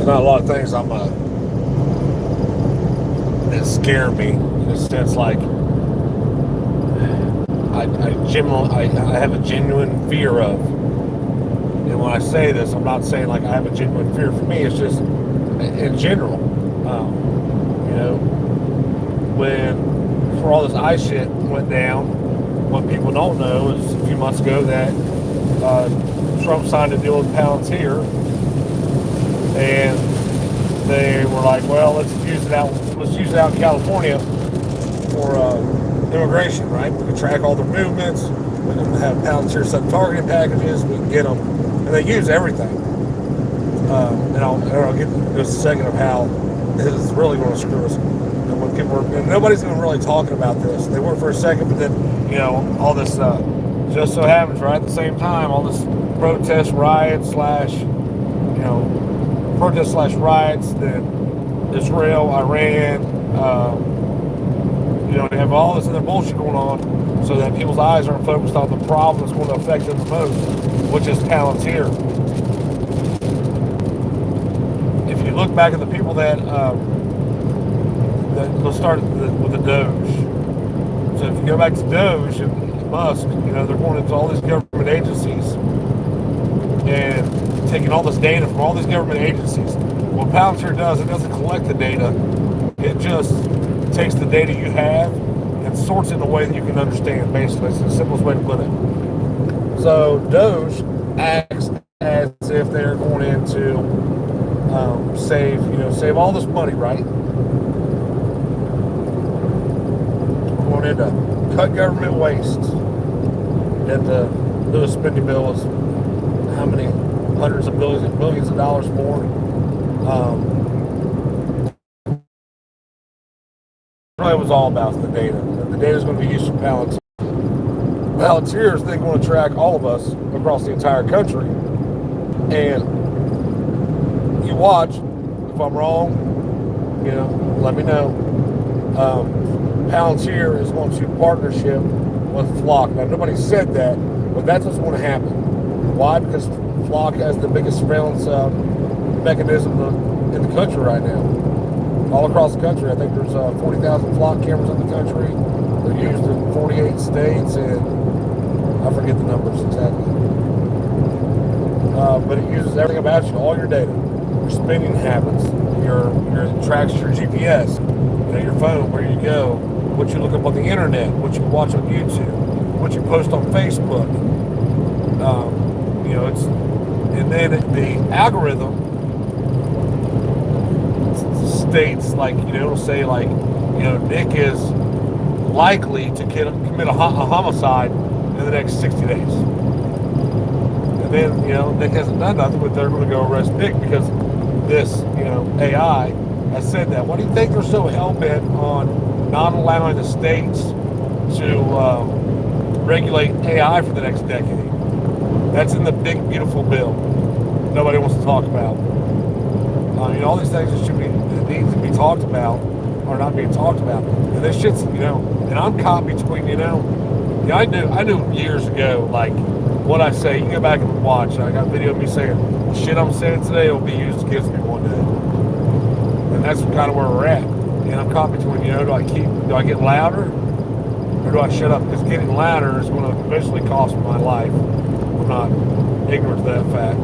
not a lot of things that scare me in a sense. Like I have a genuine fear of. And when I say this, I'm not saying like I have a genuine fear. For me, it's just in general. You know, when for all this ice shit went down, what people don't know is a few months ago that Trump signed a deal with Palentir, and they were like, well, let's use it out in California for immigration, right? We can track all their movements. We can have Palentir set targeting packages. We can get them, and they use everything. And I'll get just a second of how this is really going to screw us. And when people and nobody's even really talking about this. They were for a second, but then, you know, all this just so happens right at the same time, all this protest riots riots that Israel, Iran, you know, they have all this other bullshit going on, so that people's eyes aren't focused on the problem that's going to affect them the most, which is Palantir. If you look back at the people that let's start with the Doge. So if you go back to Doge and Musk, you know, they're going into all these government agencies and taking all this data from all these government agencies. What Palantir does, it doesn't collect the data. It just takes the data you have and sorts it in a way that you can understand, basically. It's the simplest way to put it. So Doge acts as if they're going into save all this money, right? We're going into cut government waste. And the newest spending bill is how many hundreds of billions of dollars more. Really, it was all about the data. The data is going to be used for Palantir. Palantir is then going to track all of us across the entire country. And you watch. If I'm wrong, you know, let me know. Palantir is going to partnership with Flock. Now, nobody said that, but that's what's going to happen. Why? Because Flock has the biggest surveillance mechanism in the country right now. All across the country. I think there's 40,000 Flock cameras in the country. They're used in 48 states, and I forget the numbers exactly. But it uses everything about you, all your data, your spending habits, it tracks your GPS, you know, your phone, where you go, what you look up on the internet, what you watch on YouTube, what you post on Facebook. You know, and then the algorithm states, like, you know, it'll say, like, you know, Nick is likely to commit a homicide in the next 60 days. And then, you know, Nick hasn't done nothing, but they're going to go arrest Nick because this, you know, AI has said that. Why do you think they're so hell-bent on not allowing the states to regulate AI for the next decade? That's in the big, beautiful bill nobody wants to talk about. You know, all these things that need to be talked about are not being talked about. And this shit's, you know, and I'm caught between, you know, yeah, I knew years ago, like, what I say. You can go back and watch. I got video of me saying, the shit I'm saying today will be used against me one day. And that's kind of where we're at. And I'm caught between, you know, do I get louder or do I shut up? Because getting louder is going to eventually cost me my life. I'm not ignorant to that fact.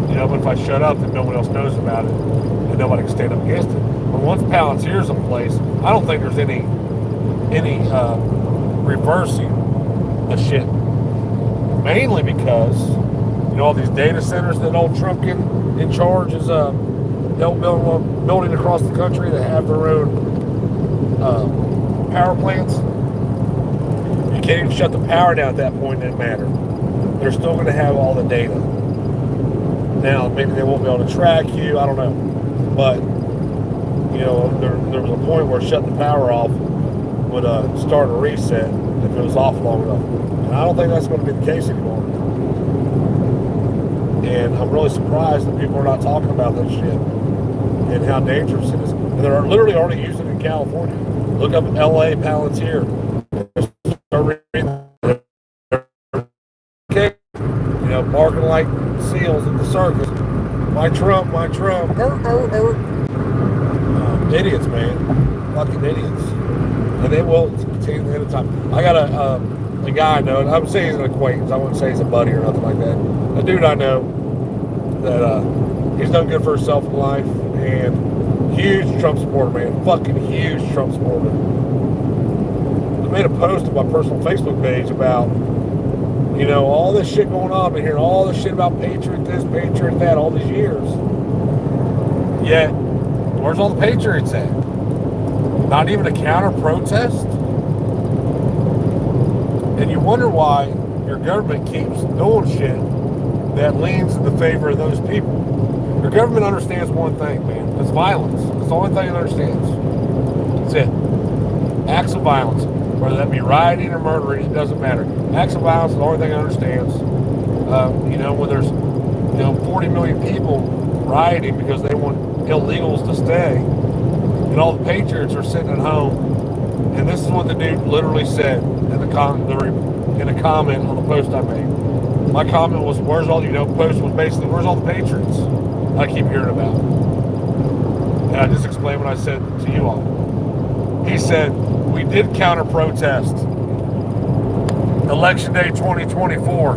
You know, but if I shut up, then no one else knows about it, and nobody can stand up against it. But once Palantir's in place, I don't think there's any reversing the shit. Mainly because, you know, all these data centers that old Trumpkin in charge is building across the country that have their own power plants. You can't even shut the power down at that point. It doesn't matter. They're still going to have all the data. Now, maybe they won't be able to track you. I don't know. But, you know, there was a point where shutting the power off would start a reset if it was off long enough. And I don't think that's going to be the case anymore. And I'm really surprised that people are not talking about that shit and how dangerous it is. And they're literally already using it in California. Look up LA Palantir. There's start reading, barking like seals at the circus. My Trump, my Trump. Idiots, man. Fucking idiots. And they will continue the end of time. I got a guy I know, and I would say he's an acquaintance. I wouldn't say he's a buddy or nothing like that. A dude I know that he's done good for himself in life, and huge Trump supporter, man. Fucking huge Trump supporter. I made a post on my personal Facebook page about, all this shit going on. I've been hearing all this shit about Patriot this, Patriot that, all these years. Yet, where's all the Patriots at? Not even a counter-protest? And you wonder why your government keeps doing shit that leans in the favor of those people. Your government understands one thing, man. It's violence. It's the only thing it understands. That's it. Acts of violence. Whether that be rioting or murdering, it doesn't matter. Acts of violence is the only thing it understands. When there's 40 million people rioting because they want illegals to stay, and all the patriots are sitting at home, and this is what the dude literally said in a comment on the post I made. My comment was, post was basically, where's all the patriots I keep hearing about? And I just explained what I said to you all. He said, we did counter-protest Election Day 2024.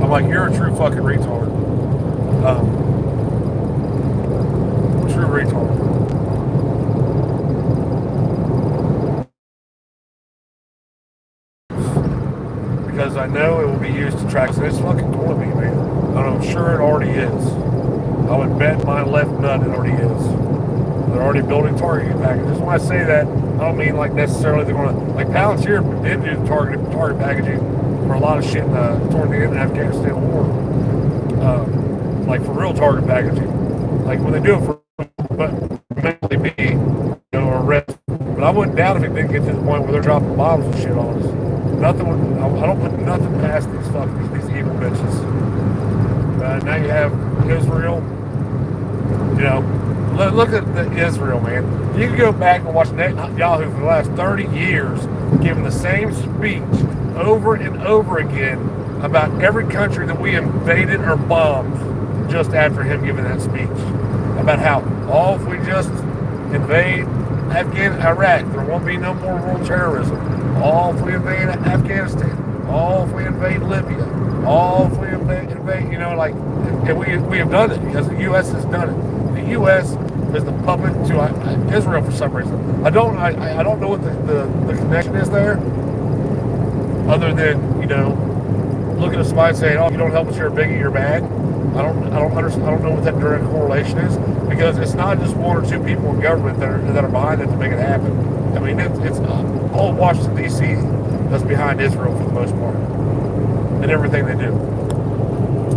I'm like, you're a true fucking retard. True retard. Because I know it will be used to track. It's fucking going to be, man. And I'm sure it already is. I would bet my left nut it already is. They're already building targeting packages. When I say that, I don't mean like necessarily they're going to, like Palentir did do target packaging for a lot of shit toward the end of the Afghanistan war. Like for real target packaging. Like when they do it for mentally be, arrest. But I wouldn't doubt if it didn't get to the point where they're dropping bombs and shit on us. I don't put nothing past these evil bitches. Now you have Israel. Look at Israel, man. You can go back and watch Netanyahu for the last 30 years giving the same speech over and over again about every country that we invaded or bombed just after him giving that speech. About how, if we just invade Iraq, there won't be no more world terrorism. If we invade Afghanistan. If we invade Libya. If we invade, and we have done it because the U.S. has done it. The U.S. is the puppet to Israel for some reason. I don't know what the connection is there, other than looking at somebody and saying, you don't help us, you're a bigot, you're bad. I don't know what that direct correlation is, because it's not just one or two people in government that are behind it to make it happen. I mean, it's all Washington D.C. that's behind Israel for the most part, and everything they do.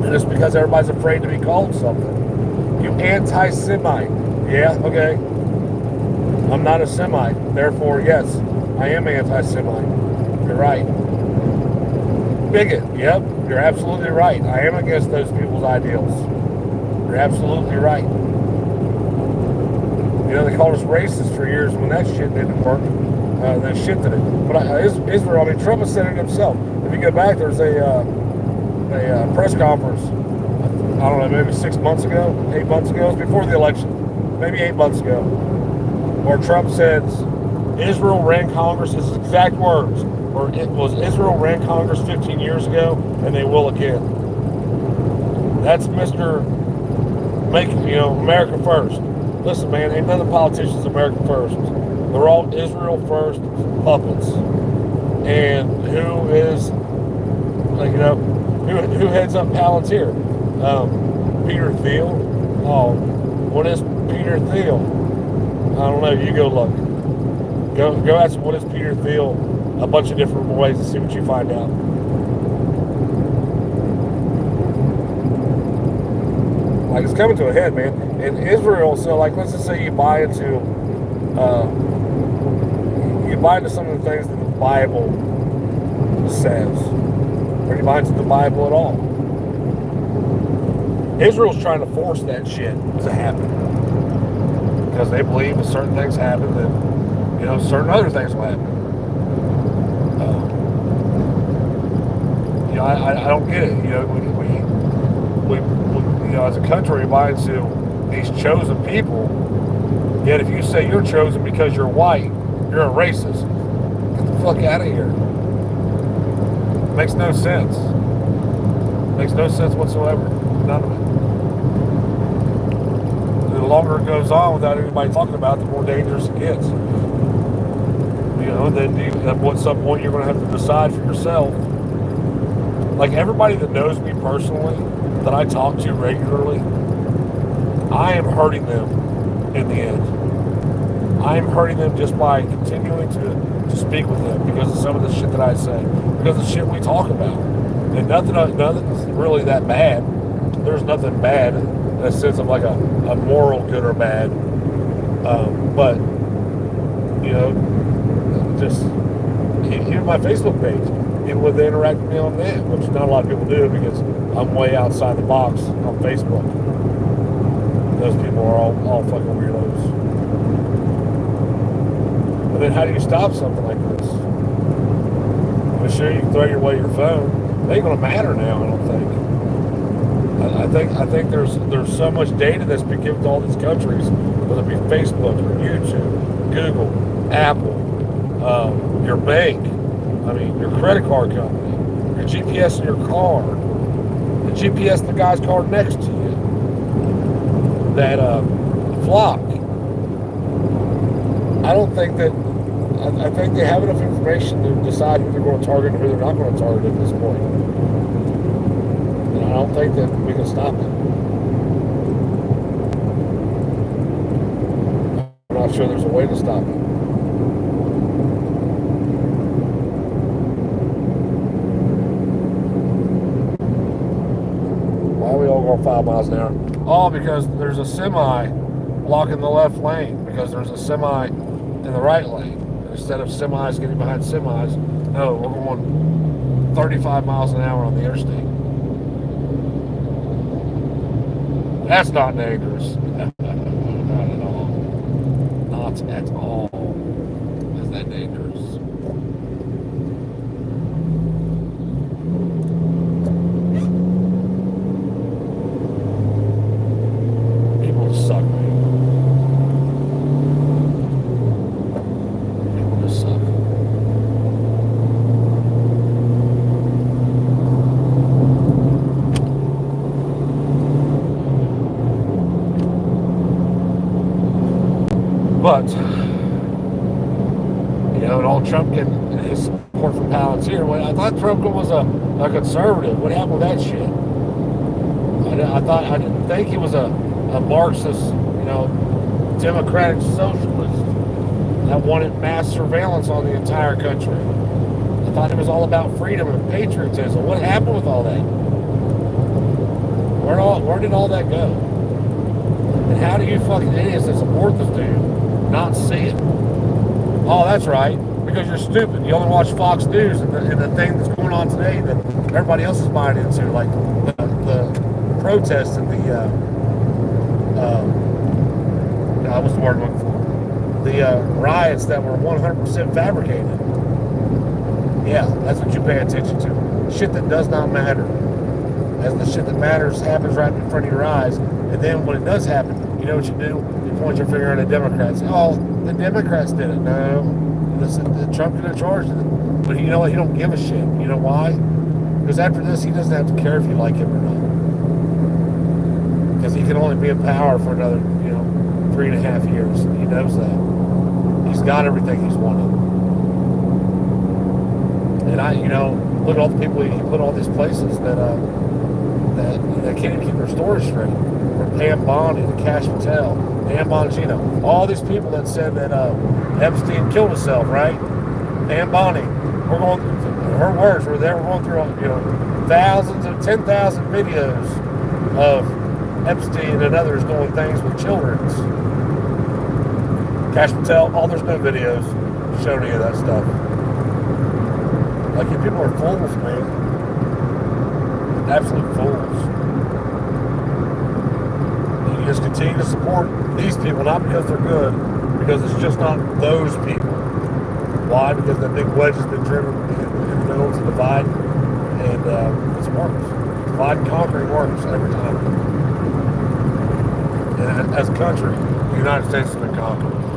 And it's because everybody's afraid to be called something. You anti-Semite. Yeah, okay. I'm not a Semite. Therefore, yes, I am anti-Semite. You're right. Bigot. Yep, you're absolutely right. I am against those people's ideals. You're absolutely right. They called us racist for years when that shit didn't work. That shit did it. But Israel, Trump has said it himself. If you go back, there's a press conference, I don't know, maybe 8 months ago. It was before the election, maybe 8 months ago, where Trump says, Israel ran Congress, his exact words, or it was Israel ran Congress 15 years ago, and they will again. That's Mr. America first. Listen, man, ain't none of the politicians America first. They're all Israel first puppets. And who is, who heads up Palentir? Peter Thiel. What is Peter Thiel? I don't know. You go look. Go ask what is Peter Thiel a bunch of different ways and see what you find out. Like, it's coming to a head, man. In Israel, so let's just say you buy into some of the things that the Bible says, or you buy into the Bible at all. Israel's trying to force that shit to happen because they believe if certain things happen, then certain other things will happen. know, I don't get it. You know, we you know, as a country, we buy into these chosen people. Yet if you say you're chosen because you're white, you're a racist. Get the fuck out of here. Makes no sense. Makes no sense whatsoever. None of it. The longer it goes on without anybody talking about it, the more dangerous it gets. You know, then at some point you're going to have to decide for yourself. Like everybody that knows me personally, that I talk to regularly, I am hurting them in the end. I am hurting them just by continuing to speak with them because of some of the shit that I say, because of the shit we talk about. And nothing's really that bad. There's nothing bad in a sense of like a moral good or bad. But, you know, just even my Facebook page, people would interact with me on that, which not a lot of people do because I'm way outside the box on Facebook. Those people are all fucking weirdos. But then how do you stop something like this? I'm sure you can throw away your phone. It ain't gonna matter now, I don't think. I think there's so much data that's been given to all these countries, whether it be Facebook or YouTube, Google, Apple, your bank, I mean your credit card company, your GPS in your car, the GPS in the guy's car next to you, that flock. I don't think that. I think they have enough information to decide who they're going to target and who they're not going to target at this point. And I don't think that we can stop it. I'm not sure there's a way to stop it. Why are we all going 5 miles an hour? All because there's a semi blocking the left lane because there's a semi in the right lane. Instead of semis getting behind semis, no, we're going 35 miles an hour on the interstate. That's not dangerous. Not at all. Not at all. Is that dangerous? People suck, man. But, you know, and all Trump and his support for Palentir, well, I thought Trump was a conservative. What happened with that shit? I didn't think he was a Marxist, you know, democratic socialist that wanted mass surveillance on the entire country. I thought it was all about freedom and patriotism. What happened with all that? Where did all that go? And how do you fucking idiots that support this dude not see it? Oh, that's right, because you're stupid. You only watch Fox News and the thing that's going on today that everybody else is buying into, like the protests and what's the word I'm looking for? The riots that were 100% fabricated. Yeah, that's what you pay attention to. Shit that does not matter. As the shit that matters happens right in front of your eyes, and then when it does happen, you know what you do? You point your finger at the Democrats. Oh, the Democrats did it. No, Trump could have charged it. But you know what? He don't give a shit. You know why? Because after this, he doesn't have to care if you like him or not. Because he can only be in power for another, 3.5 years. He knows that. He's got everything he's wanted. And look at all the people he put all these places that can't even keep their stories straight. From Pam Bondi to Cashapp, Dan Bongino, all these people that said that Epstein killed himself, right? Pam Bondi, her words were there. We're going through, thousands of 10,000 videos of Epstein and others doing things with children. Cashapp, there's no videos showing any of that stuff. Like, you people are fools, man. Absolute fools. You just continue to support these people, not because they're good, because it's just not those people. Why? Because the big wedge has been driven in the middle to divide And it works. Divide and conquering works every time. And as a country, the United States has been conquered.